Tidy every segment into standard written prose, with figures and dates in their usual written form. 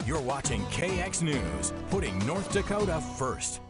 You're watching KX News, putting North Dakota first.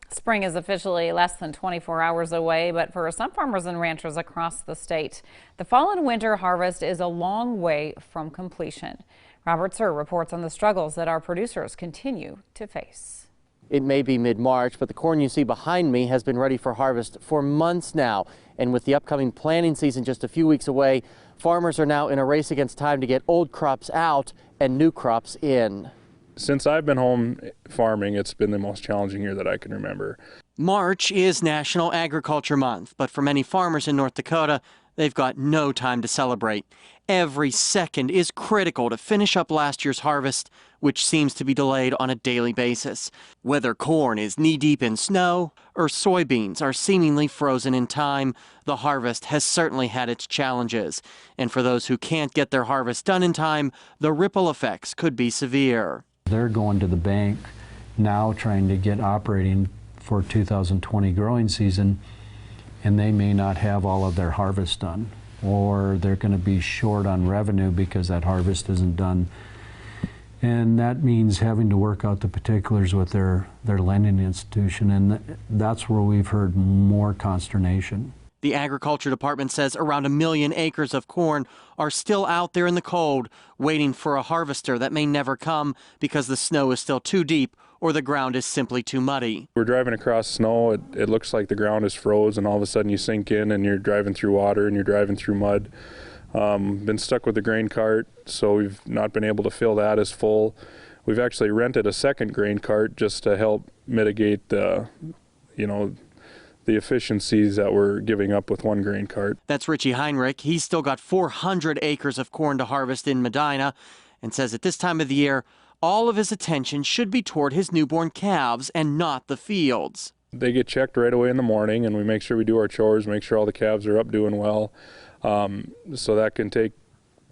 Spring is officially less than 24 hours away, but for some farmers and ranchers across the state, the fall and winter harvest is a long way from completion. Robert Suhr reports on the struggles that our producers continue to face. It may be mid-March, but the corn you see behind me has been ready for harvest for months now. And with the upcoming planting season just a few weeks away, farmers are now in a race against time to get old crops out and new crops in. Since I've been home farming, it's been the most challenging year that I can remember. March is National Agriculture Month, but for many farmers in North Dakota, they've got no time to celebrate. Every second is critical to finish up last year's harvest, which seems to be delayed on a daily basis. Whether corn is knee-deep in snow or soybeans are seemingly frozen in time, the harvest has certainly had its challenges. And for those who can't get their harvest done in time, the ripple effects could be severe. They're going to the bank now trying to get operating for 2020 growing season, and they may not have all of their harvest done, or they're going to be short on revenue because that harvest isn't done. And that means having to work out the particulars with their lending institution, and that's where we've heard more consternation. The Agriculture Department says around 1 million acres of corn are still out there in the cold, waiting for a harvester that may never come because the snow is still too deep or the ground is simply too muddy. We're driving across snow. It looks like the ground is froze, and all of a sudden you sink in and you're driving through water and you're driving through mud. Been stuck with the grain cart, so we've not been able to fill that as full. We've actually rented a second grain cart just to help mitigate the efficiencies that we're giving up with one grain cart. That's Richie Heinrich. He's still got 400 acres of corn to harvest in Medina and says at this time of the year, all of his attention should be toward his newborn calves and not the fields. They get checked right away in the morning, and we make sure we do our chores, make sure all the calves are up doing well. So that can take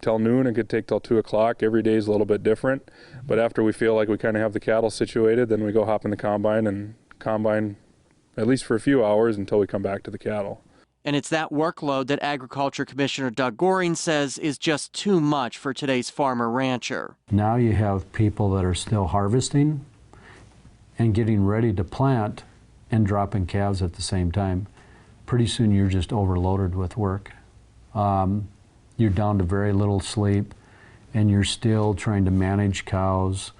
till noon, it could take till 2 o'clock. Every day is a little bit different. But after we feel like we kind of have the cattle situated, then we go hop in the combine and combine at least for a few hours until we come back to the cattle. And it's that workload that Agriculture Commissioner Doug Goring says is just too much for today's farmer-rancher. Now you have people that are still harvesting and getting ready to plant and dropping calves at the same time. Pretty soon you're just overloaded with work. You're down to very little sleep, and you're still trying to manage cows,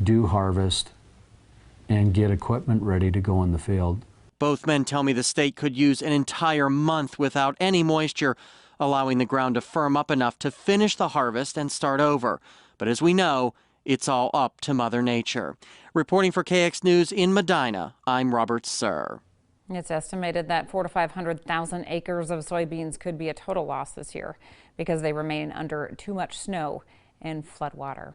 do harvest, and get equipment ready to go in the field. Both men tell me the state could use an entire month without any moisture, allowing the ground to firm up enough to finish the harvest and start over. But as we know, it's all up to Mother Nature. Reporting for KX News in Medina, I'm Robert Suhr. It's estimated that 400,000 to 500,000 acres of soybeans could be a total loss this year because they remain under too much snow and floodwater.